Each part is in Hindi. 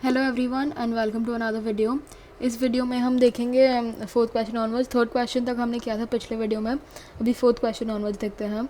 Hello everyone and welcome to another video. इस वीडियो में हम देखेंगे fourth question onwards. Third question तक हमने किया था पिछले वीडियो में, अभी फोर्थ क्वेश्चन ऑनवर्ड्स देखते हैं हम।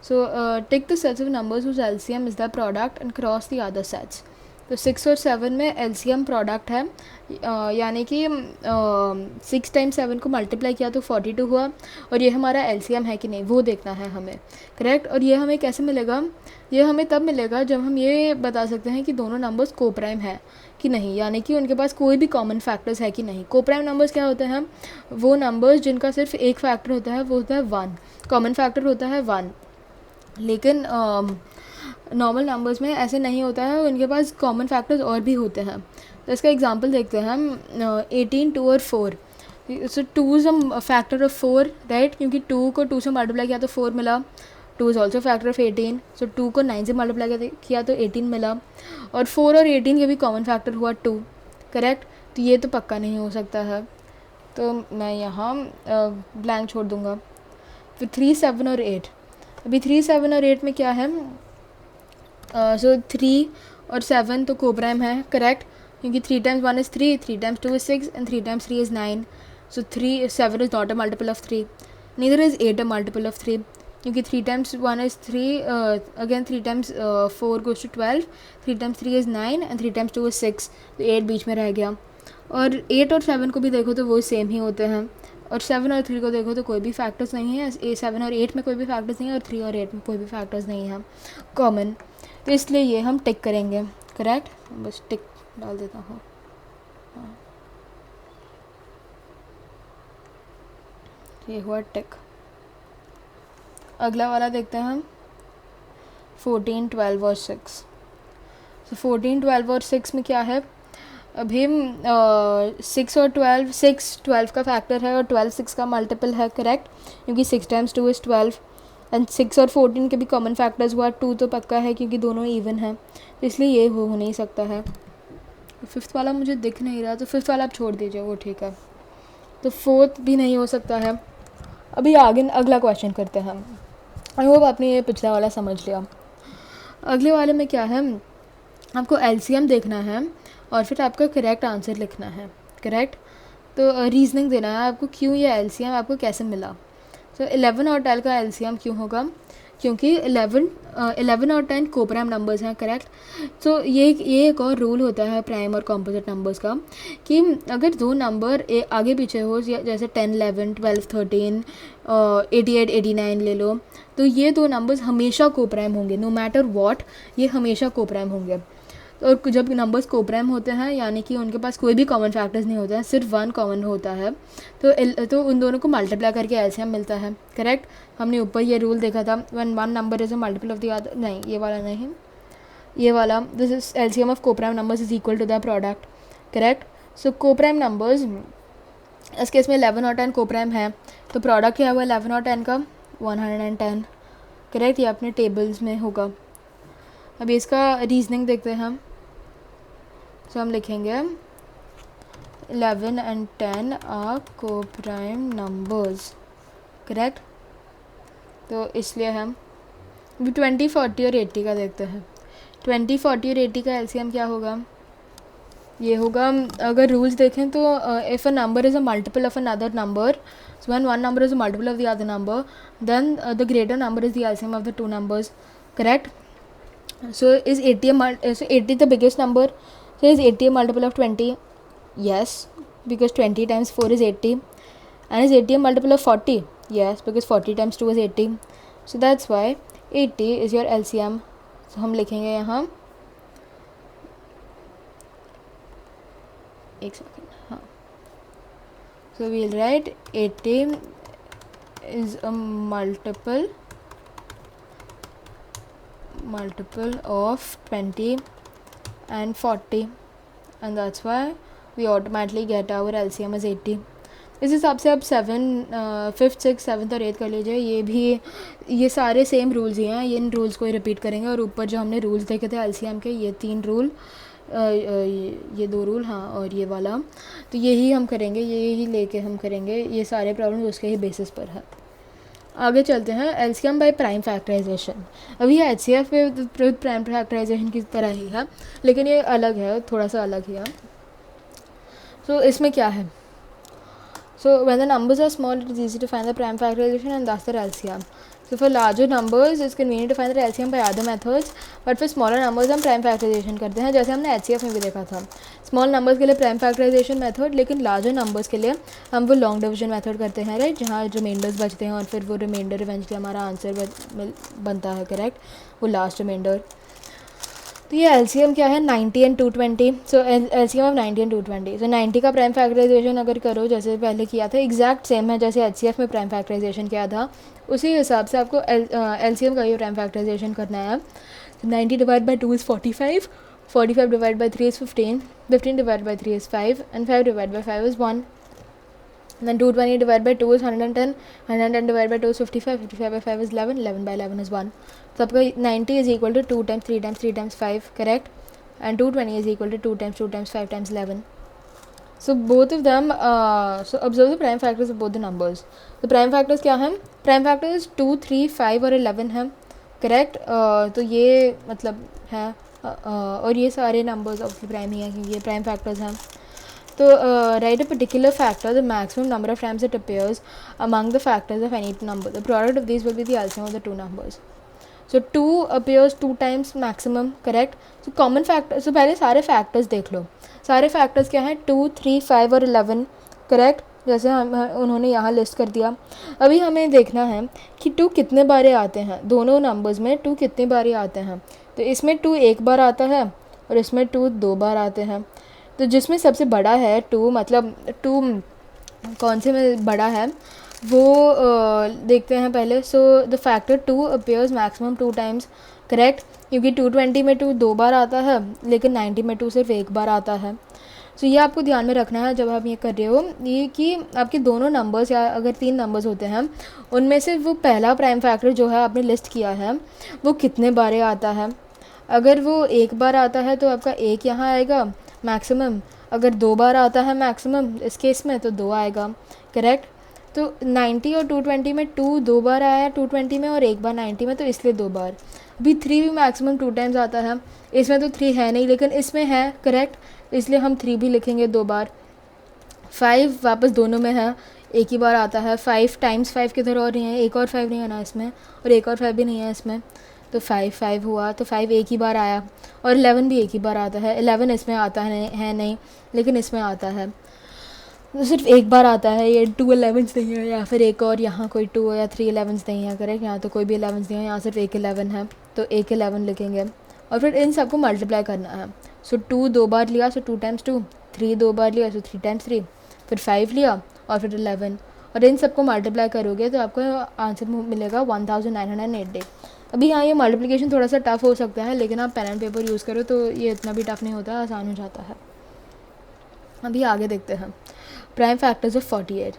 So take the sets of numbers whose LCM is the product and cross the other sets. तो 6 और 7 में एलसीएम प्रोडक्ट है, यानी कि 6 टाइम्स 7 को मल्टीप्लाई किया तो 42 हुआ, और ये हमारा एलसीएम है कि नहीं वो देखना है हमें, करेक्ट। और ये हमें कैसे मिलेगा? ये हमें तब मिलेगा जब हम ये बता सकते हैं कि दोनों नंबर्स को प्राइम है कि नहीं, यानी कि उनके पास कोई भी कॉमन फैक्टर्स है कि नहीं। को प्राइम नंबर्स क्या होते हैं? वो नंबर्स जिनका सिर्फ एक फैक्टर होता है, वो होता है 1, कॉमन फैक्टर होता है 1। लेकिन नॉर्मल नंबर्स में ऐसे नहीं होता है, उनके पास कॉमन फैक्टर्स और भी होते हैं। तो इसका एग्जांपल देखते हैं हम। 18, 2 और 4। सो 2 is a factor of 4, right, क्योंकि 2 को 2 से मल्टीप्लाई किया तो 4 मिला। 2 इज़ ऑल्सो फैक्टर ऑफ 18। सो 2 को 9 से मल्टीप्लाई किया तो 18 मिला, और 4 और 18 के भी कॉमन फैक्टर हुआ 2, करेक्ट। तो ये तो पक्का नहीं हो सकता है, तो मैं यहाँ ब्लैंक छोड़ दूँगा। फिर 3, 7 और 8। अभी 3, 7 और 8 में क्या है? सो 3 और 7 तो को प्राइम है, करेक्ट, क्योंकि 3 times 1 is 3, 3 times 2 is 6 and 3 times 3 is 9। So 7 is not a multiple of 3, neither is 8 a multiple of 3, क्योंकि 3 times 1 is 3, again 3 times 4 goes to 12, 3 times 3 is 9 and 3 times 2 is 6, तो 8 बीच में रह गया। और 8 और 7 को भी देखो तो वो सेम ही होते हैं, और 7 और 3 को देखो तो कोई भी फैक्टर्स नहीं है। 7 और 8 में कोई भी फैक्टर्स नहीं है, और 3 और 8 में कोई भी फैक्टर्स नहीं है कॉमन, तो इसलिए ये हम टिक करेंगे, करेक्ट। बस टिक डाल देता हूँ। हाँ, ये हुआ टिक। अगला वाला देखते हैं हम, 14, 12 और 6। तो 14, 12 और 6 में क्या है? अभी 6 और 12, 6 12 का फैक्टर है और 12 6 का मल्टीपल है, करेक्ट, क्योंकि 6 टाइम्स 2 इज़ 12 एंड 6 और 14 के भी कॉमन फैक्टर्स हुआ 2 तो पक्का है क्योंकि दोनों इवन है, तो इसलिए ये हो नहीं सकता है। फिफ्थ वाला मुझे दिख नहीं रहा, तो फिफ्थ वाला आप छोड़ दीजिए, वो ठीक है। तो फोर्थ भी नहीं हो सकता है। अभी आगे अगला क्वेश्चन करते हैं हम। आई होप आपने ये पिछला वाला समझ लिया। अगले वाले में क्या है? आपको एलसीएम देखना है और फिर आपका करेक्ट आंसर लिखना है, करेक्ट। तो रीजनिंग देना है आपको, क्यों ये एलसीएम आपको कैसे मिला। तो 11 और 12 का एलसीएम क्यों होगा? क्योंकि 11 और 10 को प्राइम नंबर्स हैं, करेक्ट। तो ये एक और रूल होता है प्राइम और कॉम्पोजिट नंबर्स का, कि अगर दो नंबर आगे पीछे हो, जैसे 10, 11, 12, 13, 88, 89 ले लो, तो ये दो नंबर्स हमेशा को प्राइम होंगे, नो मैटर वॉट, ये हमेशा को प्राइम होंगे। और जब नंबर्स को प्राइम होते हैं, यानी कि उनके पास कोई भी कॉमन फैक्टर्स नहीं होता है, सिर्फ 1 कॉमन होता है, तो उन दोनों को मल्टीप्लाई करके एलसीएम मिलता है, करेक्ट। हमने ऊपर ये रूल देखा था, one number is a multiple of the other, नहीं ये वाला नहीं, ये वाला, this is LCM of coprime numbers is equal to the product, correct. So coprime numbers, इस केस में 11 और 10 को प्राइम है, तो प्रोडक्ट क्या हुआ 11 और 10 का? 110, करेक्ट। ये अपने टेबल्स में होगा। अभी इसका रीजनिंग देखते हैं हम। तो हम लिखेंगे 11 and 10 आर को प्राइम नंबर्स, करेक्ट। तो इसलिए हम 20, 40 और 80 का देखते हैं। 20, 40 और 80 का एलसीएम क्या होगा? ये होगा, अगर रूल्स देखें तो if a number is a multiple of another number, so when one number is a multiple of the other number, then the greater number is the LCM of the two numbers, correct. So is 80 so 80 the biggest number? So is 80 a multiple of 20? Yes, because 20 times 4 is 80. And is 80 a multiple of 40? Yes, because 40 times 2 is 80. So that's why 80 is your LCM. So हम लिखेंगे यहाँ, एक सेकेंड, हाँ। So we'll write 80 is a multiple of 20 and 40, and that's why we automatically get our LCM as 80. इस हिसाब से आप 5th 6th 7th और 8th कर लीजिए। ये भी, ये सारे सेम रूल्स ही हैं, ये इन रूल्स को ही रिपीट करेंगे। और ऊपर जो हमने रूल्स देखे थे LCM के, ये 3 रूल, ये 2 रूल, हाँ, और ये वाला, तो यही हम करेंगे, यही लेके हम करेंगे। ये सारे प्रॉब्लम उसके ही बेसिस पर है। आगे चलते हैं एलसीएम बाय प्राइम फैक्टराइजेशन। अभी ये एचसीएफ विद प्राइम फैक्टराइजेशन की तरह ही है, लेकिन ये अलग है, थोड़ा सा अलग ही है। सो इसमें क्या है, so when the numbers are small it is easy to find the prime factorization and thus their LCM. So for larger numbers it's convenient to find the LCM by other methods, but for smaller numbers हम prime factorization करते हैं, जैसे हमने HCF में भी देखा था। स्मॉल नंबर्स के लिए प्राइम फैक्टराइजेशन मेथड, लेकिन लार्जर नंबर्स के लिए हम वो लॉन्ग डिवीजन मेथड करते हैं, राइट, जहाँ रिमाइंडर्स बचते हैं और फिर वो रिमाइंडर इवेंचुअली हमारा आंसर बनता है, करेक्ट, वो लास्ट रिमाइंडर। तो ये एलसीएम क्या है, 90 and 220। So LCM of 90 and 220। सो 90 का प्राइम फैक्टराइजेशन अगर करो जैसे पहले किया था, एग्जैक्ट सेम है जैसे एचसीएफ में प्राइम फैक्टराइजेशन किया था, उसी हिसाब से आपको एलसीएम का ये प्राइम फैक्टराइजेशन करना है। 90 divide by 2 is 45, 45 divide by 3 is 15, 15 divide by 3 is 5 and 5 divide by 5 is 1। Then 220 divided by 2 is 110, 110 divided by 2 is 55, 55 by 5 is 11, 11 by 11 is 1. So आपका 90 is equal to 2 times 3 times 3 times 5, correct? And 220 is equal to 2 times 2 times 5 times 11. So both of them, so observe the prime factors of both the numbers. The prime factors क्या हैं? Prime factors 2, 3, 5 और 11 हैं, correct? तो ये मतलब है, और ये सारे numbers of prime ही हैं क्योंकि ये prime factors हैं। So write a particular factor, the maximum number of times it appears among the factors of any number. The product of these will be the LCM of the two numbers. So 2 appears 2 times maximum, correct? So common factor, so पहले सारे factors देख लो, सारे factors क्या हैं, 2, 3, 5 और 11, correct? जैसे हम उन्होंने यहाँ लिस्ट कर दिया। अभी हमें देखना है कि 2 कितने बारे आते हैं, दोनों नंबर्स में 2 कितने बारे आते हैं। तो इसमें 2 एक बार आता है और इसमें 2 2 बार आते हैं। तो जिसमें सबसे बड़ा है 2, मतलब 2 कौन से में बड़ा है वो देखते हैं पहले। So the factor 2 appears maximum 2 times, correct, क्योंकि 220 में 2 2 बार आता है लेकिन 90 में 2 सिर्फ एक बार आता है। सो ये आपको ध्यान में रखना है जब आप ये कर रहे हो, ये कि आपके दोनों नंबर्स या अगर 3 नंबर्स होते हैं उनमें से वो पहला प्राइम फैक्टर जो है आपने लिस्ट किया है वो कितने बारे आता है। अगर वो एक बार आता है तो आपका एक यहाँ आएगा मैक्सिमम, अगर 2 बार आता है मैक्सिमम इस केस में तो 2 आएगा, करेक्ट। तो 90 और 220 में 2 2 बार आया 220 में और एक बार 90 में, तो इसलिए 2 बार। अभी 3 भी मैक्सिमम 2 टाइम्स आता है, इसमें तो 3 है नहीं लेकिन इसमें है, करेक्ट, इसलिए हम 3 भी लिखेंगे 2 बार। 5 वापस दोनों में है, एक ही बार आता है। 5 टाइम्स 5 किधर और नहीं है, एक और 5 नहीं है ना इसमें, और एक और 5 भी नहीं है इसमें, तो 5 5 हुआ, तो 5 एक ही बार आया। और 11 भी एक ही बार आता है, 11 इसमें आता है नहीं लेकिन इसमें आता है, तो सिर्फ एक बार आता है। ये 2 11s नहीं है, या फिर एक और यहाँ कोई 2 या 3 11s नहीं है, करेक्ट, यहाँ तो कोई भी 11s नहीं है, यहाँ सिर्फ एक 11 है, तो एक 11 लिखेंगे और फिर इन सबको मल्टीप्लाई करना है। सो 2 2 बार लिया, सो 2 टाइम्स 2, 3 2 बार लिया, सो 3 टाइम्स 3, फिर 5 लिया और फिर 11, और इन सबको मल्टीप्लाई करोगे तो आपको आंसर मिलेगा 1980। अभी यहाँ ये मल्टीप्लिकेशन थोड़ा सा टफ हो सकता है, लेकिन आप पेन एंड पेपर यूज़ करो तो ये इतना भी टफ नहीं होता, आसान हो जाता है। अभी आगे देखते हैं prime factors of 48,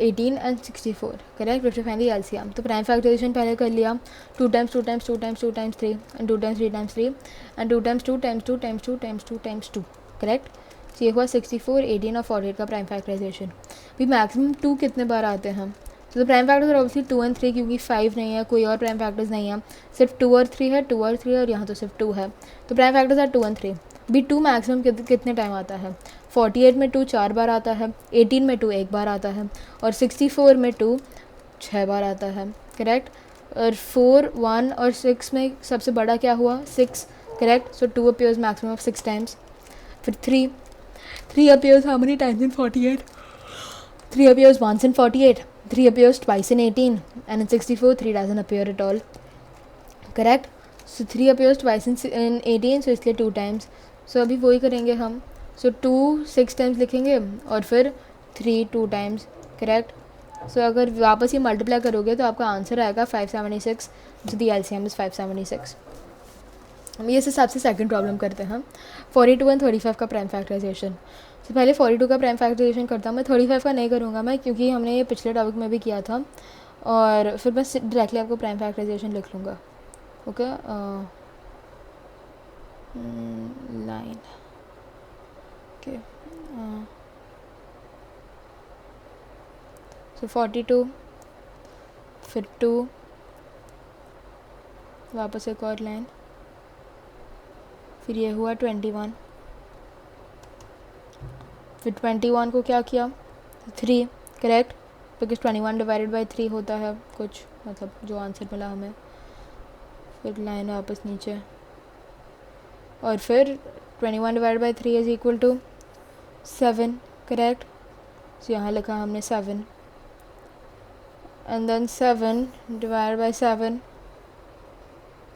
18 and 64, correct, which find the LCM. तो प्राइम फैक्टराइजेशन पहले कर लिया, 2 times 2 times 2 times 2 times 3 and 2 times 3 times 3 and 2 times 2 times 2 times 2 times 2 times 2, correct. ये हुआ 64, 18 और 48 का प्राइम फैक्टराइजेशन। अभी मैक्सिमम 2 कितने बार आते हैं, तो prime factors are obviously 2 and 3, क्योंकि 5 नहीं है, कोई और प्राइम फैक्टर्स नहीं है, सिर्फ 2 और 3 है, 2 और 3 और यहाँ तो सिर्फ 2 है, तो प्राइम फैक्टर्स आर 2 एंड 3। भी 2 मैक्सिमम कितने टाइम आता है, 48 में 2 4 बार आता है, 18 में 2 एक बार आता है, और 64 में 2 6 बार आता है, करेक्ट। और 4, 1 और 6 में सबसे बड़ा क्या हुआ, 6, correct. So 2 appears maximum of 6 times. फिर 3 appears how many times in 48? 3 appears once in 48, 3 appears twice in 18, and in 64 3 doesn't appear at all, correct. So 3 appears twice in 18, so इसलिए 2 times. So अभी वही करेंगे हम, so 2 6 times लिखेंगे और फिर 3 2 times, correct. So अगर वापस ये मल्टीप्लाई करोगे तो आपका आंसर आएगा 576, so the LCM is 576. हम ये इस हिसाब से सेकंड प्रॉब्लम करते हैं, 42 एंड 35 का प्राइम फैक्टराइजेशन। तो पहले 42 का प्राइम फैक्टराइजेशन करता हूँ मैं, 35 का नहीं करूँगा मैं क्योंकि हमने ये पिछले टॉपिक में भी किया था, और फिर मैं डायरेक्टली आपको प्राइम फैक्टराइजेशन लिख लूँगा, ओके। Line, okay. सो 42 फिर 2, वापस एक और लाइन, फिर ये हुआ 21, फिर 21 को क्या किया 3, करेक्ट, बिकॉज 21 डिवाइडेड बाई 3 होता है कुछ, मतलब जो आंसर मिला हमें। फिर लाइन वापस नीचे, और फिर 21 divided by 3 is equal to 7, correct. तो यहाँ लिखा हमने 7, एंड देन 7 डिवाइडेड बाई 7,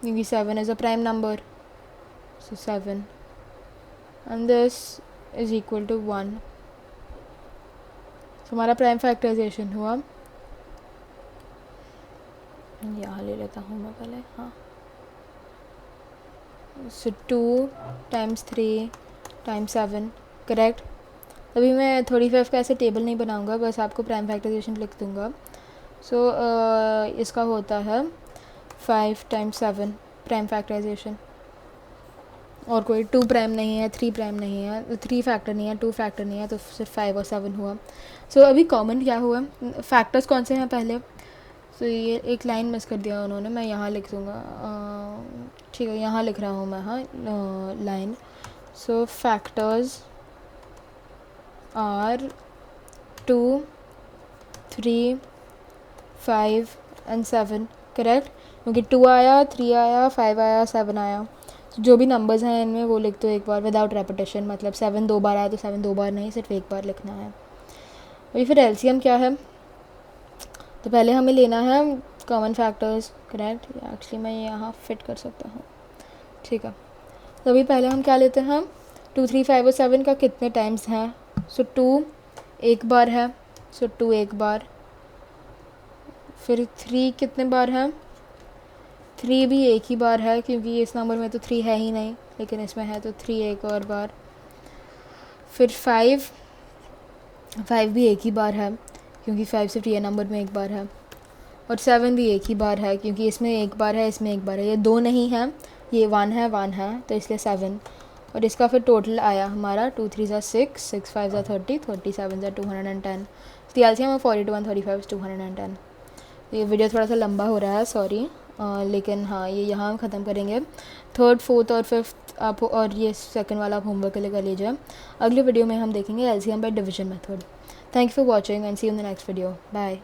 क्योंकि 7 is a prime number, so 7, and this is equal to 1। तो हमारा प्राइम फैक्टराइजेशन हुआ, यहाँ ले लेता हूँ मैं पहले, हाँ, so 2 times 3 times 7, करेक्ट। अभी मैं 35 का ऐसे टेबल नहीं बनाऊँगा, बस आपको प्राइम फैक्टराइजेशन लिख दूँगा। सो इसका होता है 5 times 7 प्राइम फैक्टराइजेशन, और कोई 2 प्राइम नहीं है, 3 प्राइम नहीं है, 3 फैक्टर नहीं है, 2 फैक्टर नहीं है, तो सिर्फ 5 और 7 हुआ। सो अभी कॉमन क्या हुआ, फैक्टर्स कौन से हैं पहले। सो ये एक लाइन मिस कर दिया उन्होंने, मैं यहाँ लिख दूँगा, ठीक है, यहाँ लिख रहा हूँ मैं, हाँ, line. So factors are 2, 3, 5 and 7, correct, क्योंकि 2 आया, 3 आया, 5 आया, 7 आया। जो भी नंबर्स हैं इनमें वो लिख दो एक बार विदाउट रेपिटेशन, मतलब 7 2 बार आया तो 7 2 बार नहीं, सिर्फ एक बार लिखना है। अभी फिर एलसीएम क्या है, तो पहले हमें लेना है कॉमन फैक्टर्स, करेक्ट। एक्चुअली मैं यहाँ फिट कर सकता हूँ, ठीक है। तो अभी पहले हम क्या लेते हैं, 2 3 5 और 7 का कितने टाइम्स हैं। सो 2 एक बार है, सो 2 एक बार। फिर 3 कितने बार है, 3 भी एक ही बार है, क्योंकि इस नंबर में तो 3 है ही नहीं, लेकिन इसमें है, तो 3 एक और बार। फिर 5 भी एक ही बार है, क्योंकि 5 सिर्फ ये नंबर में एक बार है। और 7 भी एक ही बार है, क्योंकि इसमें एक बार है, इसमें एक बार है, ये 2 नहीं है, ये 1 है 1 है, तो इसलिए 7। और इसका फिर टोटल आया हमारा 2 3 6 6 5 30 37 210। तो एलसीएम 42 1 35 210। ये वीडियो थोड़ा सा लंबा हो रहा है, सॉरी, लेकिन हाँ, ये यहाँ हम ख़त्म करेंगे। 3rd 4th और 5th आप, और ये 2nd वाला आप होमवर्क के लिए कर लीजिए। अगले वीडियो में हम देखेंगे LCM by division method. Thank you for watching and see you in the next video, bye.